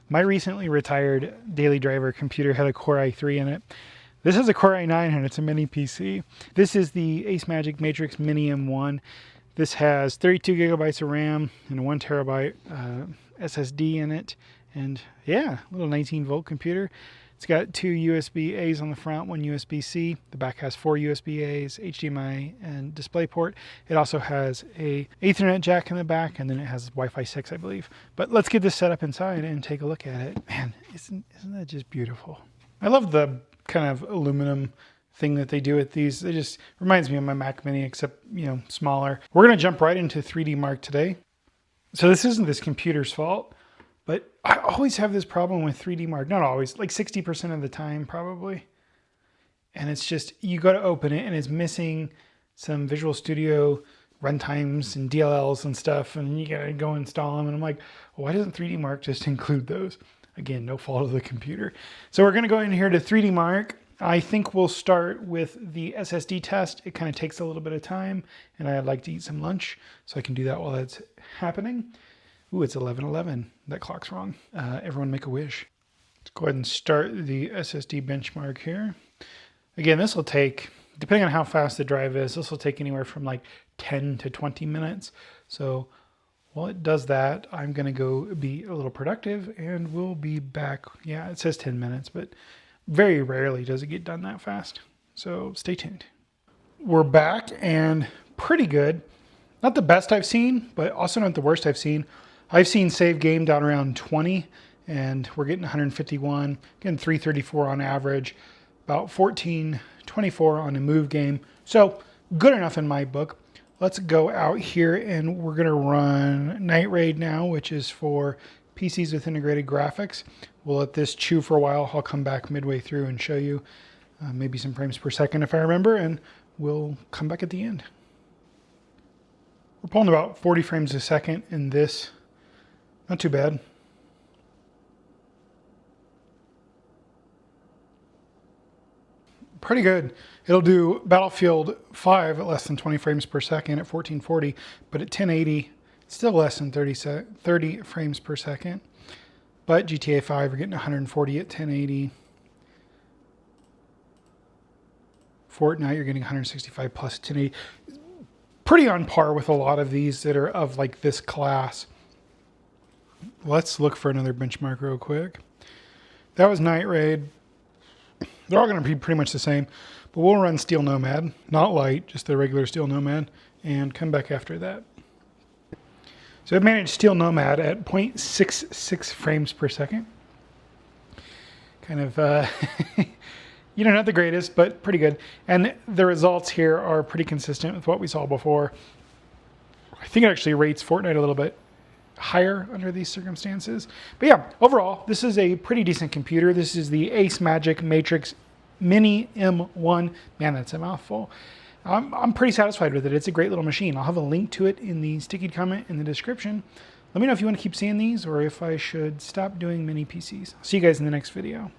My recently retired daily driver computer had a Core i3 in it. This has a Core i9 and it's a mini PC. This is the ACEMAGIC Matrix Mini M1. This has 32 gigabytes of RAM and a 1 terabyte SSD in it. And yeah, a little 19-volt computer. It's got 2 USB-A's on the front, 1 USB-C. The back has 4 USB-A's, HDMI, and DisplayPort. It also has a Ethernet jack in the back, and then it has Wi-Fi 6, I believe. But let's get this set up inside and take a look at it. Man, isn't that just beautiful? I love the kind of aluminum thing that they do with these. It just reminds me of my Mac Mini, except, you know, smaller. We're going to jump right into 3D Mark today. So this isn't this computer's fault, but I always have this problem with 3D Mark. Not always, like 60% of the time probably. And it's just, you go to open it and it's missing some Visual Studio runtimes and DLLs and stuff, and you gotta go install them. And I'm like, well, why doesn't 3D Mark just include those? Again, no fault of the computer. So we're gonna go in here to 3D Mark. I think we'll start with the SSD test. It kind of takes a little bit of time, and I'd like to eat some lunch, so I can do that while that's happening. Ooh, it's 11:11. That clock's wrong. Everyone make a wish. Let's go ahead and start the SSD benchmark here. Again, this will take, depending on how fast the drive is, this will take anywhere from like 10 to 20 minutes. So while it does that, I'm going to go be a little productive, and we'll be back. Yeah, it says 10 minutes, but very rarely does it get done that fast. So stay tuned. We're back, and pretty good. Not the best I've seen, but also not the worst I've seen. I've seen save game down around 20, and we're getting 151, getting 334 on average, about 1424 on a move game. So good enough in my book. Let's go out here, and we're going to run Night Raid now, which is for PCs with integrated graphics. We'll let this chew for a while. I'll come back midway through and show you maybe some frames per second if I remember, and we'll come back at the end. We're pulling about 40 frames a second in this. Not too bad. Pretty good. It'll do Battlefield 5 at less than 20 frames per second at 1440, but at 1080, still less than 30 frames per second. But GTA 5, we're getting 140 at 1080. Fortnite, you're getting 165 plus 1080. Pretty on par with a lot of these that are of like this class. Let's look for another benchmark real quick. That was Night Raid. They're all going to be pretty much the same, but we'll run Steel Nomad, not light, just the regular Steel Nomad, and come back after that. So I've managed Steel Nomad at 0.66 frames per second. Kind of, you know, not the greatest, but pretty good. And the results here are pretty consistent with what we saw before. I think it actually rates Fortnite a little bit higher under these circumstances. But yeah, overall, this is a pretty decent computer. This is the ACEMAGIC Matrix Mini M1. Man, that's a mouthful. I'm pretty satisfied with it. It's a great little machine. I'll have a link to it in the sticky comment in the description. Let me know if you want to keep seeing these or if I should stop doing mini PCs. See you guys in the next video.